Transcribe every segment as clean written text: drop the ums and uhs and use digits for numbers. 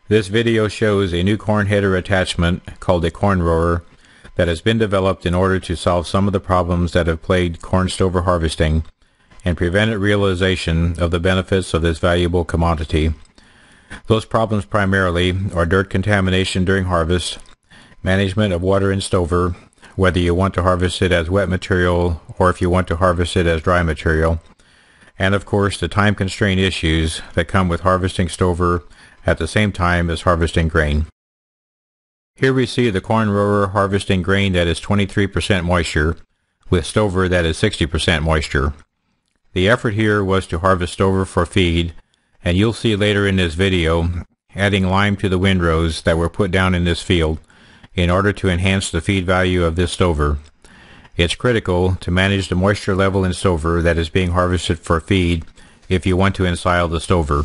This video shows a new corn header attachment called a Cornrower that has been developed in order to solve some of the problems that have plagued corn stover harvesting and prevented realization of the benefits of this valuable commodity. Those problems primarily are dirt contamination during harvest, management of water in stover, whether you want to harvest it as wet material or if you want to harvest it as dry material, and of course the time constraint issues that come with harvesting stover at the same time as harvesting grain. Here we see the Cornrower harvesting grain that is 23% moisture with stover that is 60% moisture. The effort here was to harvest stover for feed, and you'll see later in this video adding lime to the windrows that were put down in this field in order to enhance the feed value of this stover. It's critical to manage the moisture level in stover that is being harvested for feed if you want to ensile the stover.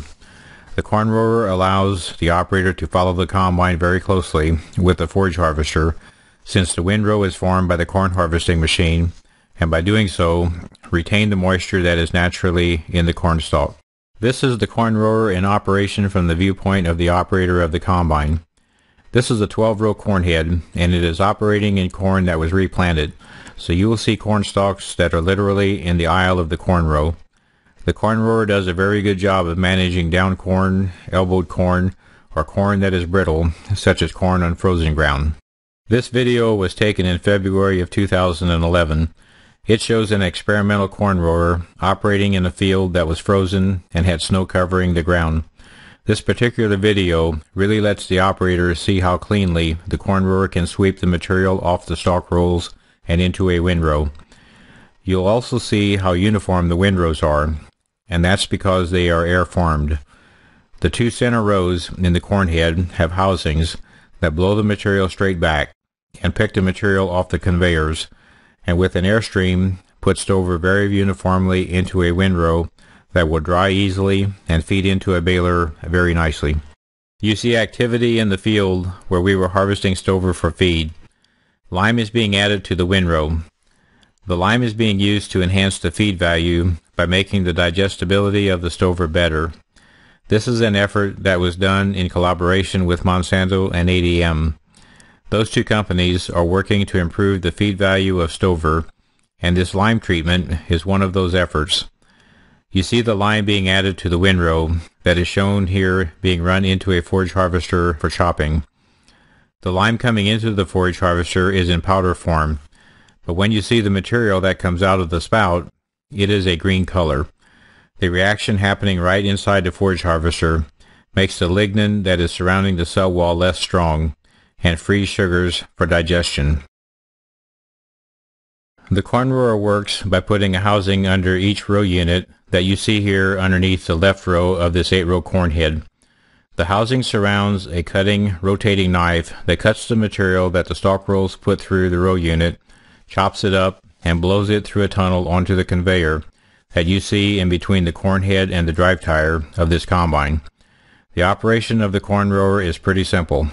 The Cornrower allows the operator to follow the combine very closely with the forage harvester, since the windrow is formed by the corn harvesting machine, and by doing so, retain the moisture that is naturally in the corn stalk. This is the Cornrower in operation from the viewpoint of the operator of the combine. This is a 12-row corn head, and it is operating in corn that was replanted, so you will see corn stalks that are literally in the aisle of the corn row. The Cornrower does a very good job of managing down corn, elbowed corn, or corn that is brittle, such as corn on frozen ground. This video was taken in February of 2011. It shows an experimental Cornrower operating in a field that was frozen and had snow covering the ground. This particular video really lets the operator see how cleanly the Cornrower can sweep the material off the stalk rolls and into a windrow. You'll also see how uniform the windrows are, and that's because they are air formed. The two center rows in the corn head have housings that blow the material straight back and pick the material off the conveyors, and with an airstream put stover very uniformly into a windrow that will dry easily and feed into a baler very nicely. You see activity in the field where we were harvesting stover for feed. Lime is being added to the windrow. The lime is being used to enhance the feed value by making the digestibility of the stover better. This is an effort that was done in collaboration with Monsanto and ADM. Those two companies are working to improve the feed value of stover, and this lime treatment is one of those efforts. You see the lime being added to the windrow that is shown here being run into a forage harvester for chopping. The lime coming into the forage harvester is in powder form, but when you see the material that comes out of the spout, it is a green color. The reaction happening right inside the forage harvester makes the lignin that is surrounding the cell wall less strong and frees sugars for digestion. The Cornrower works by putting a housing under each row unit that you see here underneath the left row of this 8-row corn head. The housing surrounds a cutting, rotating knife that cuts the material that the stalk rolls put through the row unit, chops it up, and blows it through a tunnel onto the conveyor that you see in between the corn head and the drive tire of this combine. The operation of the Cornrower is pretty simple,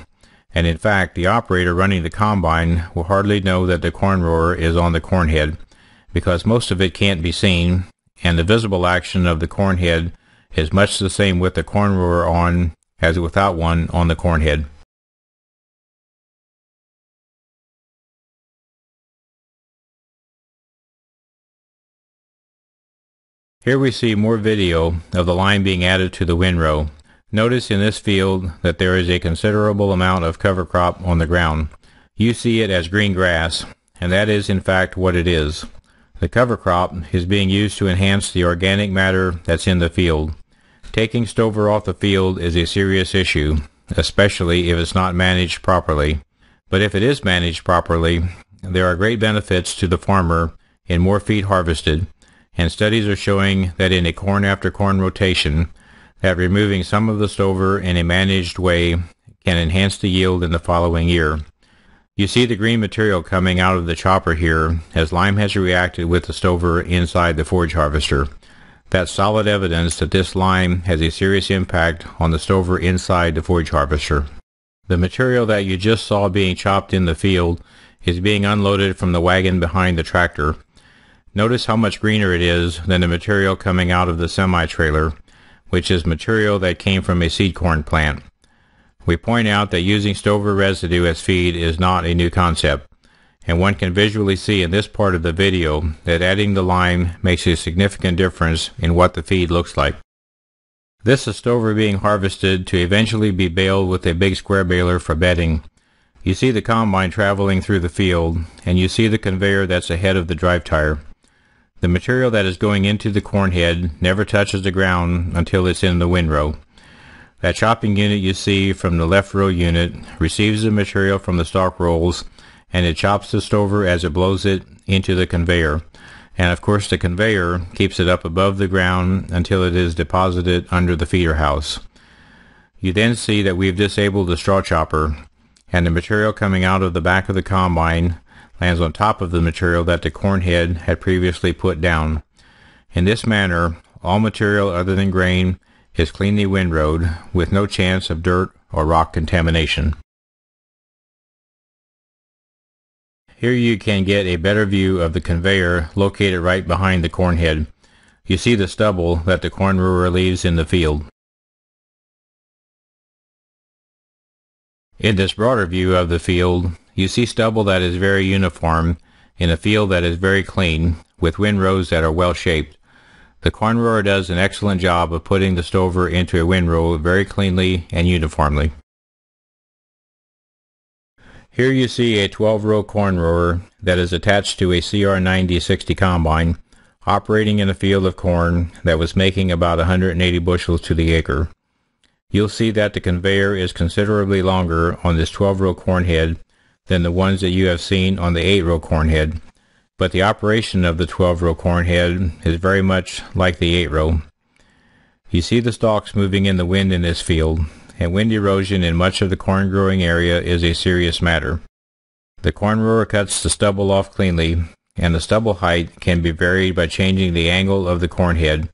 and in fact the operator running the combine will hardly know that the Cornrower is on the corn head, because most of it can't be seen, and the visible action of the corn head is much the same with the Cornrower on as without one on the corn head. Here we see more video of the lime being added to the windrow. Notice in this field that there is a considerable amount of cover crop on the ground. You see it as green grass, and that is in fact what it is. The cover crop is being used to enhance the organic matter that's in the field. Taking stover off the field is a serious issue, especially if it's not managed properly. But if it is managed properly, there are great benefits to the farmer in more feed harvested, and studies are showing that in a corn after corn rotation, that removing some of the stover in a managed way can enhance the yield in the following year. You see the green material coming out of the chopper here as lime has reacted with the stover inside the forage harvester. That's solid evidence that this lime has a serious impact on the stover inside the forage harvester. The material that you just saw being chopped in the field is being unloaded from the wagon behind the tractor. Notice how much greener it is than the material coming out of the semi-trailer, which is material that came from a seed corn plant. We point out that using stover residue as feed is not a new concept, and one can visually see in this part of the video that adding the lime makes a significant difference in what the feed looks like. This is stover being harvested to eventually be baled with a big square baler for bedding. You see the combine traveling through the field, and you see the conveyor that's ahead of the drive tire. The material that is going into the corn head never touches the ground until it's in the windrow. That chopping unit you see from the left row unit receives the material from the stalk rolls, and it chops the stover as it blows it into the conveyor. And of course the conveyor keeps it up above the ground until it is deposited under the feeder house. You then see that we've disabled the straw chopper, and the material coming out of the back of the combine lands on top of the material that the corn head had previously put down. In this manner, all material other than grain is cleanly windrowed with no chance of dirt or rock contamination. Here you can get a better view of the conveyor located right behind the corn head. You see the stubble that the cornrower leaves in the field. In this broader view of the field, you see stubble that is very uniform in a field that is very clean, with windrows that are well shaped. The cornrower does an excellent job of putting the stover into a windrow very cleanly and uniformly. Here you see a 12-row cornrower that is attached to a CR9060 combine, operating in a field of corn that was making about 180 bushels to the acre. You'll see that the conveyor is considerably longer on this 12-row corn head than the ones that you have seen on the 8-row corn head, but the operation of the 12-row corn head is very much like the 8-row. You see the stalks moving in the wind in this field, and wind erosion in much of the corn growing area is a serious matter. The cornrower cuts the stubble off cleanly, and the stubble height can be varied by changing the angle of the corn head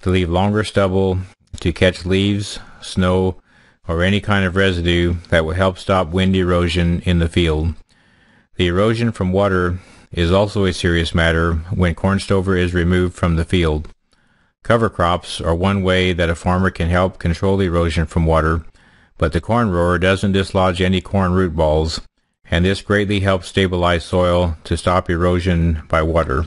to leave longer stubble to catch leaves, snow, or any kind of residue that will help stop wind erosion in the field. The erosion from water is also a serious matter when corn stover is removed from the field. Cover crops are one way that a farmer can help control erosion from water, but the cornrower doesn't dislodge any corn root balls, and this greatly helps stabilize soil to stop erosion by water.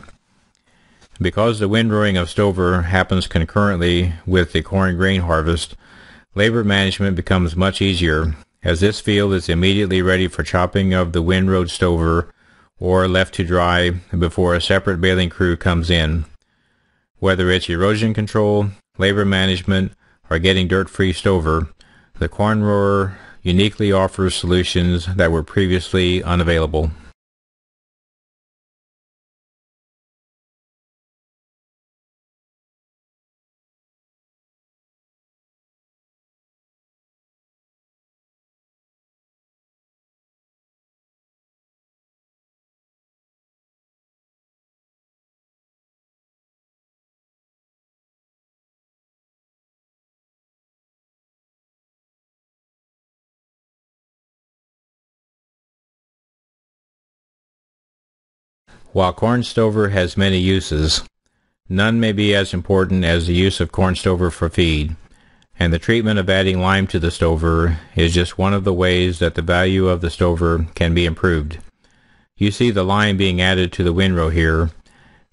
Because the windrowing of stover happens concurrently with the corn grain harvest, labor management becomes much easier, as this field is immediately ready for chopping of the windrowed stover or left to dry before a separate baling crew comes in. Whether it's erosion control, labor management, or getting dirt-free stover, the cornrower uniquely offers solutions that were previously unavailable. While corn stover has many uses, none may be as important as the use of corn stover for feed, and the treatment of adding lime to the stover is just one of the ways that the value of the stover can be improved. You see the lime being added to the windrow here,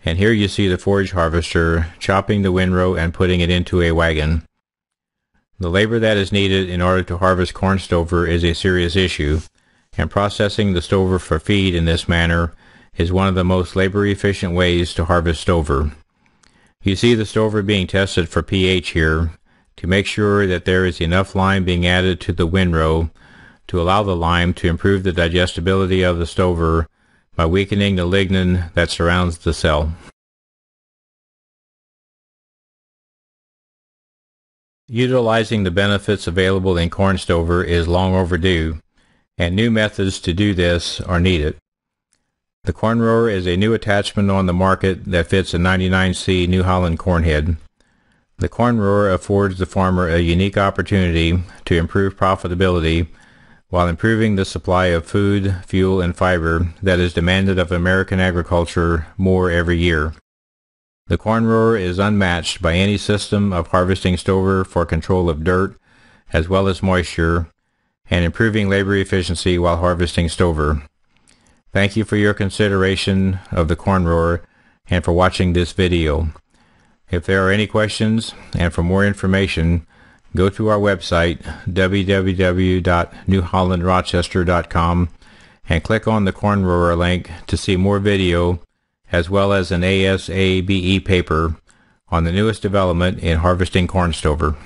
and here you see the forage harvester chopping the windrow and putting it into a wagon. The labor that is needed in order to harvest corn stover is a serious issue, and processing the stover for feed in this manner is one of the most labor-efficient ways to harvest stover. You see the stover being tested for pH here to make sure that there is enough lime being added to the windrow to allow the lime to improve the digestibility of the stover by weakening the lignin that surrounds the cell. Utilizing the benefits available in corn stover is long overdue, and new methods to do this are needed. The cornrower is a new attachment on the market that fits a 99C New Holland corn head. The cornrower affords the farmer a unique opportunity to improve profitability while improving the supply of food, fuel, and fiber that is demanded of American agriculture more every year. The cornrower is unmatched by any system of harvesting stover for control of dirt as well as moisture, and improving labor efficiency while harvesting stover. Thank you for your consideration of the Cornrower and for watching this video. If there are any questions and for more information, go to our website www.newhollandrochester.com and click on the Cornrower link to see more video as well as an ASABE paper on the newest development in harvesting corn stover.